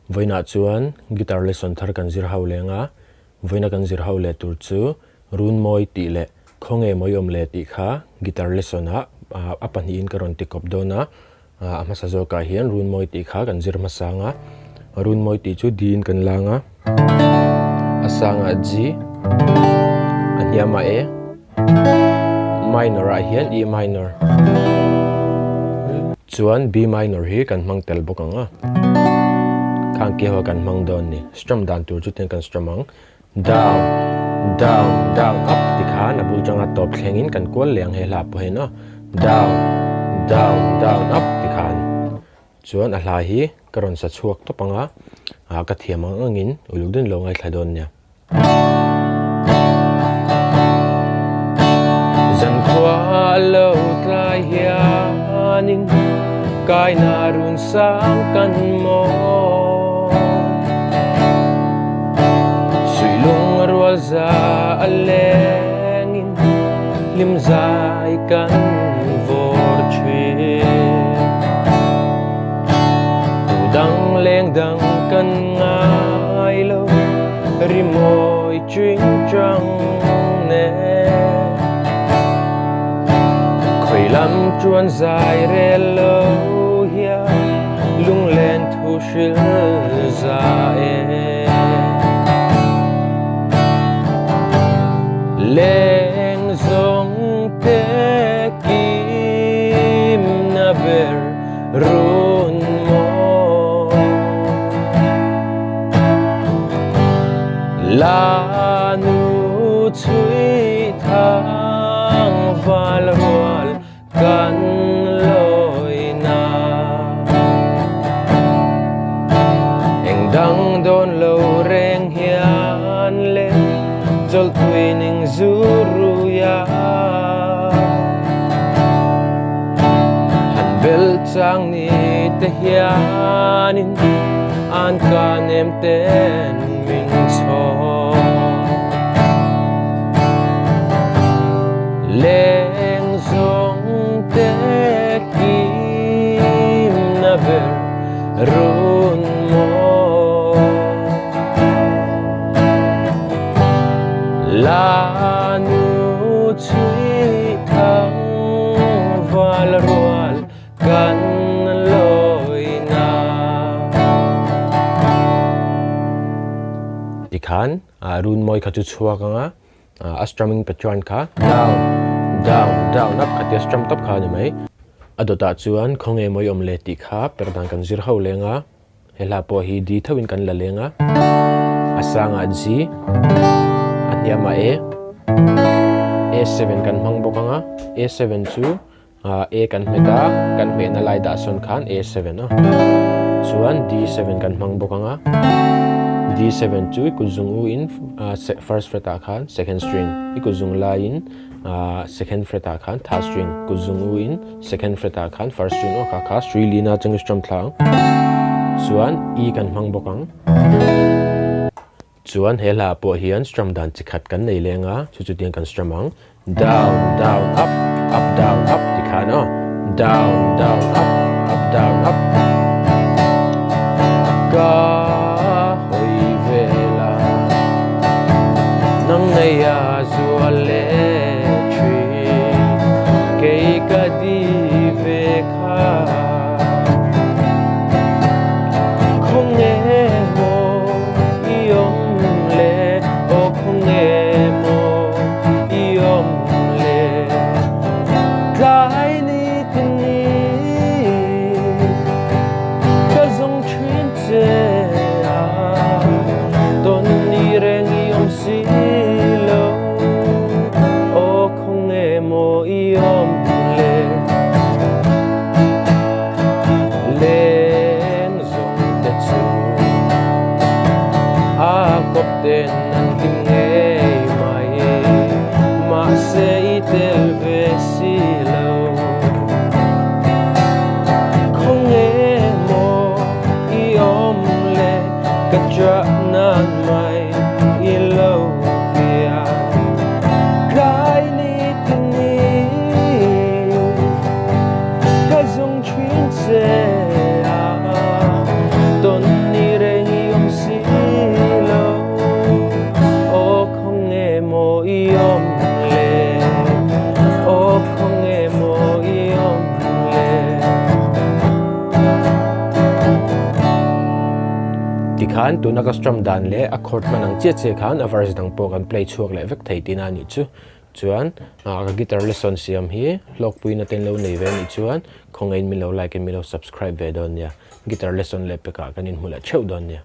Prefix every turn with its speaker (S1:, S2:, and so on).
S1: voina chuan guitar lesson thar kan zir ho lenga voina kan zir ho le tur chu Runmawi ti le Khawnge moi om le ti kha guitar lesson a apani in karon ti kop dona amasa zo ka hian Runmawi ti kha kan zir masanga Runmawi ti chu din kan langa asanga G anyama E minor a hian E minor chuan B minor hi kan mang tel bokanga khang ke ho kan mang don ni strum dan tur chu ten kan strum ang down down down up ti kha na bul changa top thlengin kan kwal leng he la po he no down down down up ti khan chuan a hla hi karon sa chuak to panga ka thiamang angin uludin lo ngai thladon nya zan khwa lo tlai hianin kai na run sang kan mo rual za alengin lim zai kan vor che tu dang leng dang kan ngai lo rimoi ching chang ne khoi lam chuan zai re lo hia lung len thu shil za leng zong te kim na ber run mo la nu chui thang val rual kan loi na eng dang don lo reng hian le zol twining zuruya han bel chang ni te hianin an kanem ten min cho leng zong te kim na ber run mo la nu chui thang val rual kan loi na tikhan Runmawi kha chu chuak anga strumming pattern kha down down down up khatia strum top kha ni mai adota chuan Khawnge moi om le ti kha Perhdan kan zir ho lenga hela po hi di thawin kan la lenga asanga G yama A7 kan mang bokanga A7 chu A kan meta kan me na lai da son khan A7 no chuan D7 kan mang bokanga D7 chu ikuzung u in first fret a khan second string ikuzung la in second fret a khan third string kuzung u in second fret a khan first string o kha Sri Lina chung strum thlang chuan E kan mang bokang chuan hela po hian strum dan chikhat kan nei lenga chu tiang kan strum ang down down up up down up tikhano down down up up down up ka hoi vela nang neya zuale tri ke ka di ve kha Khawnge mo iom Khawnge iom le tlai ni tini ka zong chhin che ton ni reng iom si lo o Khawnge iom le leng zong te chu a kop ten an him ngei mai ma se itel ve si lo Khawnge iom le ka tra nan mai i lo pia kai ni tini ka zong chhin se a ton ni re ti khan tu na ka strum dan le a chord manang che khan a verse dang po kan play chuak le vek thei tina ni chu chuan ka guitar lesson siam hi lok pui na ten lo nei ve ni chuan khongein mi lo like mi lo subscribe ve don ya guitar lesson le pe ka kanin hula cheu don ya